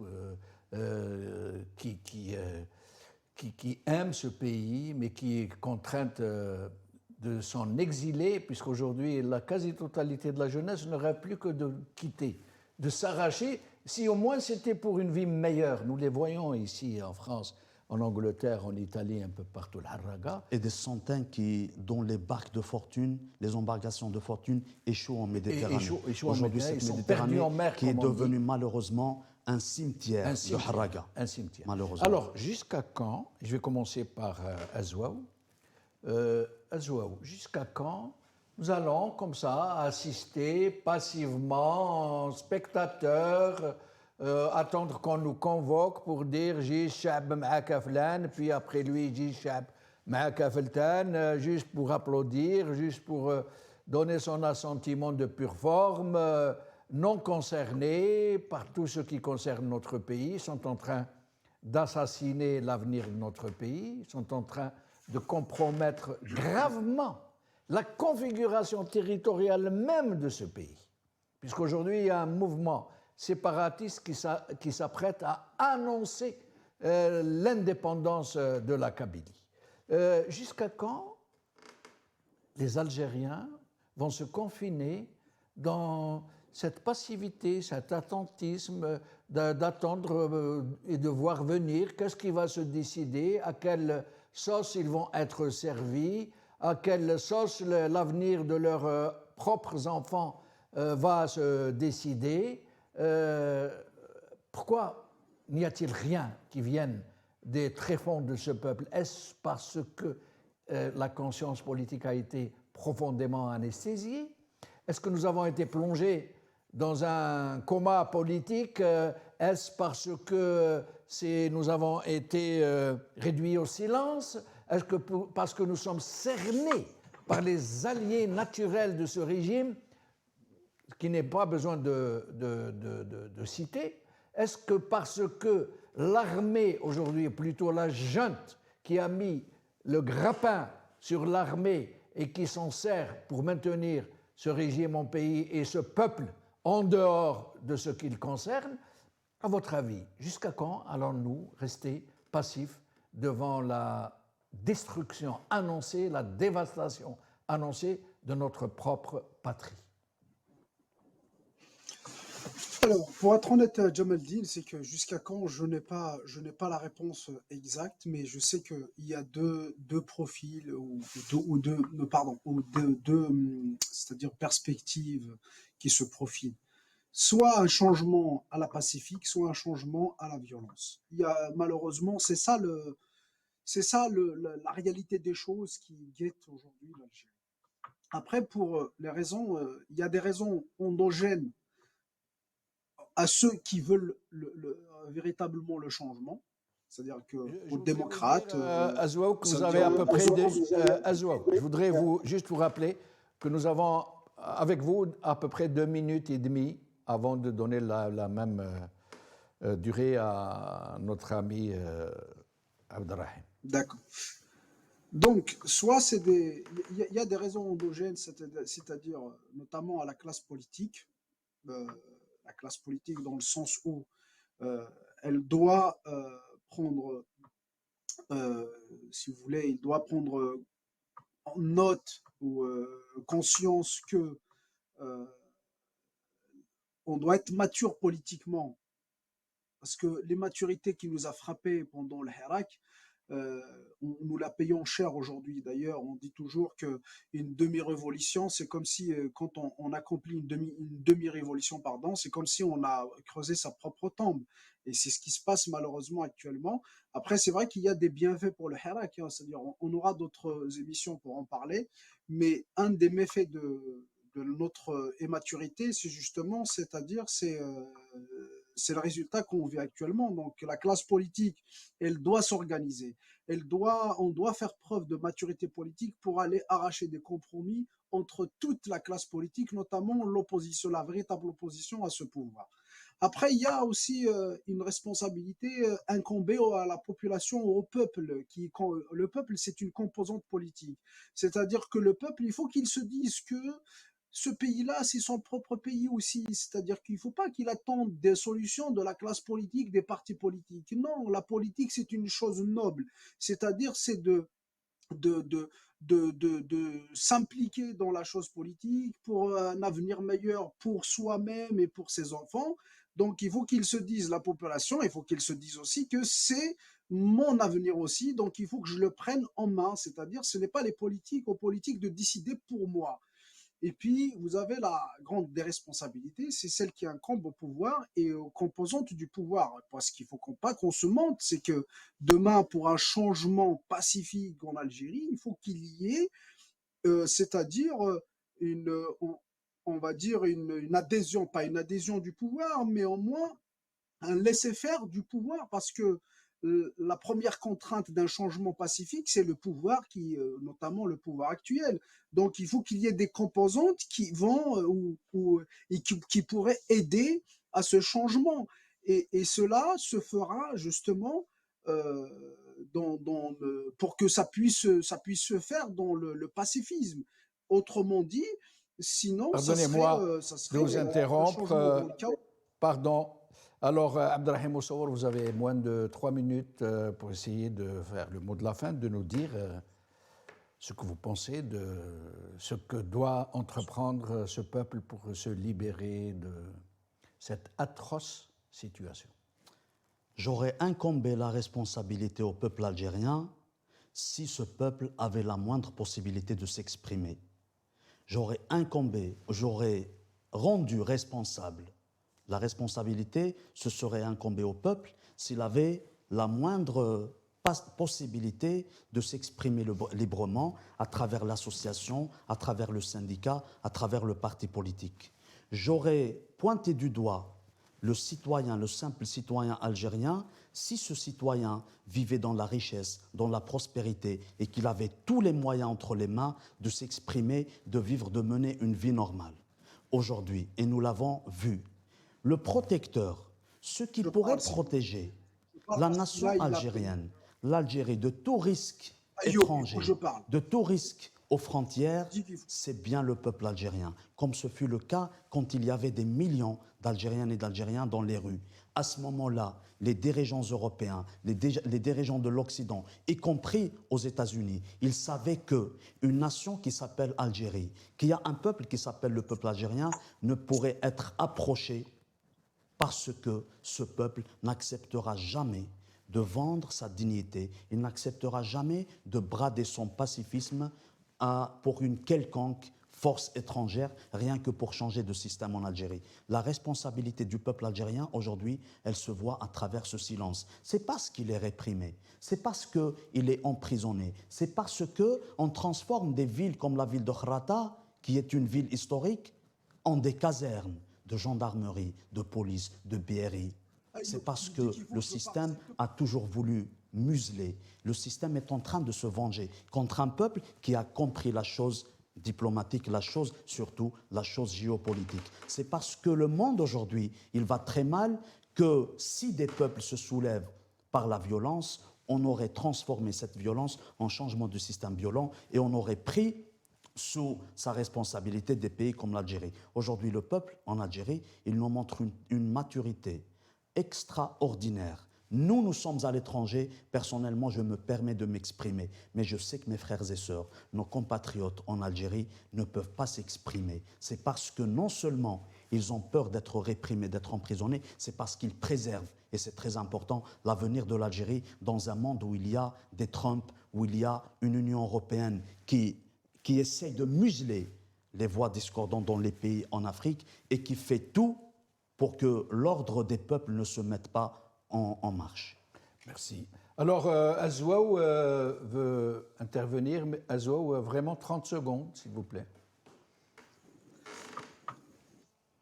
qui aime ce pays, mais qui est contrainte de s'en exiler, puisqu'aujourd'hui, la quasi-totalité de la jeunesse ne rêve plus que de quitter, de s'arracher, si au moins c'était pour une vie meilleure. Nous les voyons ici en France, en Angleterre, en Italie, un peu partout, l'Harraga. Et des centaines dont les barques de fortune, les embarcations de fortune échouent en Méditerranée. Aujourd'hui, cette Méditerranée en mer, qui est devenue malheureusement un cimetière de Harraga. Un cimetière. Malheureusement. Alors, jusqu'à quand, je vais commencer par Azouaou, jusqu'à quand nous allons comme ça assister passivement, spectateurs, attendre qu'on nous convoque pour dire j'ai shab ma'aka flan, puis après lui j'ai shab ma'aka feltan, juste pour applaudir, juste pour donner son assentiment de pure forme, non concernés par tout ce qui concerne notre pays, sont en train d'assassiner l'avenir de notre pays, sont en train de compromettre gravement la configuration territoriale même de ce pays. Puisqu'aujourd'hui, il y a un mouvement séparatiste qui s'apprête à annoncer l'indépendance de la Kabylie. Jusqu'à quand les Algériens vont se confiner dans cette passivité, cet attentisme d'attendre et de voir venir qu'est-ce qui va se décider, à quelle sauce ils vont être servis, à quelle sauce l'avenir de leurs propres enfants va se décider. Pourquoi n'y a-t-il rien qui vienne des tréfonds de ce peuple? Est-ce parce que la conscience politique a été profondément anesthésiée? Est-ce que nous avons été plongés dans un coma politique? Est-ce parce que nous avons été réduits au silence? Est-ce que parce que nous sommes cernés par les alliés naturels de ce régime, qui n'est pas besoin de citer? Est-ce que parce que l'armée, aujourd'hui, plutôt la junte, qui a mis le grappin sur l'armée et qui s'en sert pour maintenir ce régime en pays et ce peuple en dehors de ce qu'il concerne, à votre avis, jusqu'à quand allons-nous rester passifs devant la destruction annoncée, la dévastation annoncée de notre propre patrie? Alors, pour être honnête, Jamaldine, c'est que jusqu'à quand, je n'ai pas la réponse exacte, mais je sais qu'il y a deux profils c'est-à-dire perspectives qui se profilent. Soit un changement à la pacifique, soit un changement à la violence. Il y a, malheureusement, c'est ça la réalité des choses qui guette aujourd'hui l'Algérie. Après, pour les raisons, il y a des raisons endogènes à ceux qui veulent véritablement le changement, c'est-à-dire que aux démocrates. Azouaou, que vous avez à peu près. Azouaou, je voudrais juste vous rappeler que nous avons avec vous à peu près 2 minutes et demie avant de donner la même durée à notre ami Abdelrahim. D'accord. Donc, soit il y a des raisons endogènes, c'est-à-dire notamment à la classe politique. La classe politique dans le sens où elle doit prendre, si vous voulez, il doit prendre en note ou conscience que on doit être mature politiquement, parce que l'immaturité qui nous a frappés pendant le Hirak, nous la payons cher aujourd'hui. D'ailleurs, on dit toujours qu'une demi-révolution, c'est comme si, quand on accomplit une demi-révolution, c'est comme si on a creusé sa propre tombe. Et c'est ce qui se passe malheureusement actuellement. Après, c'est vrai qu'il y a des bienfaits pour le Hirak, hein, c'est-à-dire on aura d'autres émissions pour en parler, mais un des méfaits de notre immaturité, c'est justement, c'est-à-dire, c'est le résultat qu'on vit actuellement. Donc la classe politique, elle doit s'organiser. On doit faire preuve de maturité politique pour aller arracher des compromis entre toute la classe politique, notamment l'opposition, la véritable opposition à ce pouvoir. Après, il y a aussi une responsabilité incombée à la population, au peuple. Le peuple, c'est une composante politique. C'est-à-dire que le peuple, il faut qu'il se dise que ce pays-là, c'est son propre pays aussi. C'est-à-dire qu'il ne faut pas qu'il attende des solutions de la classe politique, des partis politiques. Non, la politique, c'est une chose noble. C'est-à-dire, c'est de s'impliquer dans la chose politique pour un avenir meilleur pour soi-même et pour ses enfants. Donc, il faut qu'ils se disent, la population, il faut qu'ils se disent aussi que c'est mon avenir aussi, donc il faut que je le prenne en main. C'est-à-dire, ce n'est pas aux politiques de décider pour moi. Et puis, vous avez la grande des responsabilités, c'est celle qui incombe au pouvoir et aux composantes du pouvoir. Parce qu'il ne faut pas qu'on se mente, c'est que demain, pour un changement pacifique en Algérie, il faut qu'il y ait, c'est-à-dire on va dire une adhésion, pas une adhésion du pouvoir, mais au moins un laisser-faire du pouvoir, parce que la première contrainte d'un changement pacifique, c'est le pouvoir, notamment le pouvoir actuel. Donc, il faut qu'il y ait des composantes qui vont et qui pourraient aider à ce changement. Et cela se fera justement pour que ça puisse se faire dans le pacifisme. Autrement dit, sinon, pardonnez-moi ça de vous serait interrompre. Pardon. Alors, Abdelrahim Moussaour, vous avez moins de 3 minutes pour essayer de faire le mot de la fin, de nous dire ce que vous pensez de ce que doit entreprendre ce peuple pour se libérer de cette atroce situation. J'aurais incombé la responsabilité au peuple algérien si ce peuple avait la moindre possibilité de s'exprimer. J'aurais rendu responsable. La responsabilité se serait incombée au peuple s'il avait la moindre possibilité de s'exprimer librement à travers l'association, à travers le syndicat, à travers le parti politique. J'aurais pointé du doigt le simple citoyen algérien, si ce citoyen vivait dans la richesse, dans la prospérité et qu'il avait tous les moyens entre les mains de s'exprimer, de vivre, de mener une vie normale. Aujourd'hui, et nous l'avons vu, le protecteur, ce qui pourrait protéger la nation algérienne, l'Algérie de tout risque étranger, de tout risque aux frontières, c'est bien le peuple algérien, comme ce fut le cas quand il y avait des millions d'Algériennes et d'Algériens dans les rues. À ce moment-là, les dirigeants européens, les dirigeants de l'Occident, y compris aux États-Unis, ils savaient qu'une nation qui s'appelle Algérie, qui a un peuple qui s'appelle le peuple algérien, ne pourrait être approché parce que ce peuple n'acceptera jamais de vendre sa dignité, il n'acceptera jamais de brader son pacifisme pour une quelconque force étrangère, rien que pour changer de système en Algérie. La responsabilité du peuple algérien, aujourd'hui, elle se voit à travers ce silence. C'est parce qu'il est réprimé, c'est parce qu'il est emprisonné, c'est parce qu'on transforme des villes comme la ville de Khrata, qui est une ville historique, en des casernes de gendarmerie, de police, de BRI. C'est parce que le système a toujours voulu museler. Le système est en train de se venger contre un peuple qui a compris la chose diplomatique, surtout la chose géopolitique. C'est parce que le monde aujourd'hui, il va très mal, que si des peuples se soulèvent par la violence, on aurait transformé cette violence en changement de système violent et on aurait pris sous sa responsabilité des pays comme l'Algérie. Aujourd'hui, le peuple en Algérie, il nous montre une maturité extraordinaire. Nous sommes à l'étranger. Personnellement, je me permets de m'exprimer. Mais je sais que mes frères et sœurs, nos compatriotes en Algérie, ne peuvent pas s'exprimer. C'est parce que non seulement ils ont peur d'être réprimés, d'être emprisonnés, c'est parce qu'ils préservent, et c'est très important, l'avenir de l'Algérie dans un monde où il y a des Trump, où il y a une Union européenne qui essaye de museler les voix discordantes dans les pays en Afrique et qui fait tout pour que l'ordre des peuples ne se mette pas en marche. Merci. Alors, Azouaou veut intervenir, mais Azouaou, vraiment 30 secondes, s'il vous plaît.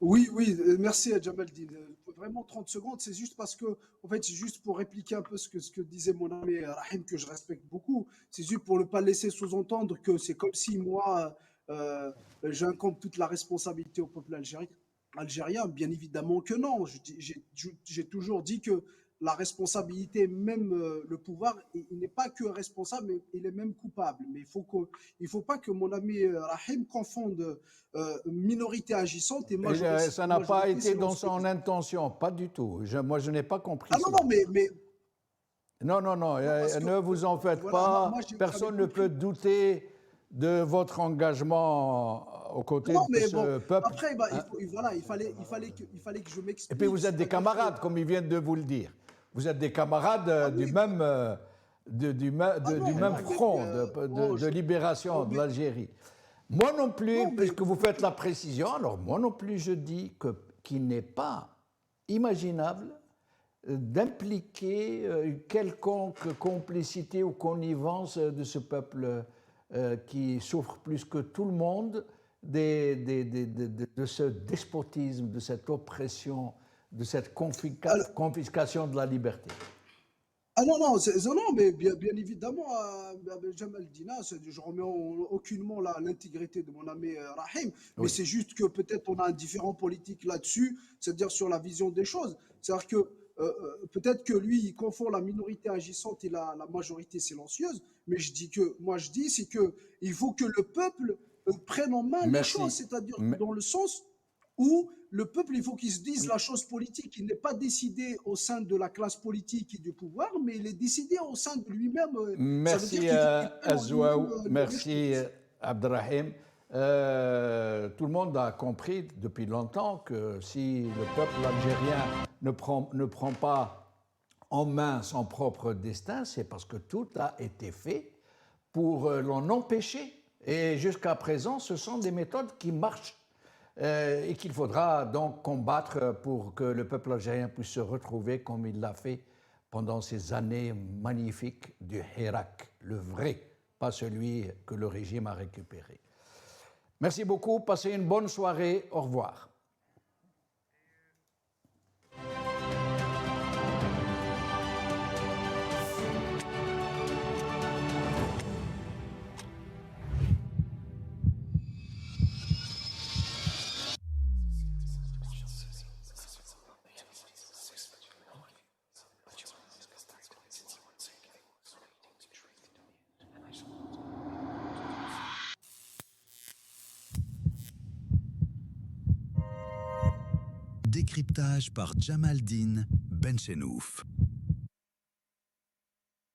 Oui, oui, merci à Jamaldine. Vraiment 30 secondes, c'est juste parce que, en fait, c'est juste pour répliquer un peu ce que disait mon ami Rahim, que je respecte beaucoup. C'est juste pour ne pas laisser sous-entendre que c'est comme si moi, j'incombe toute la responsabilité au peuple algérien. Bien évidemment que non. J'ai toujours dit que la responsabilité, même le pouvoir, il n'est pas que responsable, mais il est même coupable. Mais il faut pas que mon ami Rahim confonde minorité agissante et majorité. Ça n'a pas été dans silencieuse. son intention, pas du tout. Moi, je n'ai pas compris Ah non, cela. non, mais Non, non, non, parce que, ne vous en faites voilà, pas. j'avais Personne ne peut compris. douter de votre engagement aux côtés Non, de mais ce bon, peuple. après, bah, Hein. voilà, il fallait que je Et m'explique. puis vous êtes des c'est-à-dire camarades, que- comme ils viennent de vous le dire. Vous êtes des camarades du oui. même, Ah du non, même non, front oh, de libération oh, de mais- l'Algérie. Moi non plus, non, mais puisque vous faites la précision, alors moi non plus je dis qu'il n'est pas imaginable d'impliquer quelconque complicité ou connivence de ce peuple qui souffre plus que tout le monde de ce despotisme, de cette oppression, de cette confiscation de la liberté. Ah non, non, non, mais bien évidemment, Jamal Dina, je remets aucunement l'intégrité de mon ami Rahim, mais Oui. c'est juste que peut-être on a un différent politique là-dessus, c'est-à-dire sur la vision des choses. C'est-à-dire que peut-être que lui, il confond la minorité agissante et la majorité silencieuse, mais moi je dis, c'est que il faut que le peuple prenne en main les Merci. choses, c'est-à-dire Me- dans le sens où le peuple, il faut qu'il se dise la chose politique. Il n'est pas décidé au sein de la classe politique et du pouvoir, mais il est décidé au sein de lui-même. Ça veut dire Merci qu'il faut qu'il prenne en Azouaou, lui-même les merci choses. Abdrahim. Tout le monde a compris depuis longtemps que si le peuple algérien ne prend pas en main son propre destin, c'est parce que tout a été fait pour l'en empêcher. Et jusqu'à présent, ce sont des méthodes qui marchent et qu'il faudra donc combattre pour que le peuple algérien puisse se retrouver comme il l'a fait pendant ces années magnifiques du Hirak, le vrai, pas celui que le régime a récupéré. Merci beaucoup, passez une bonne soirée, au revoir. Décryptage par Jamaldine Benchenouf.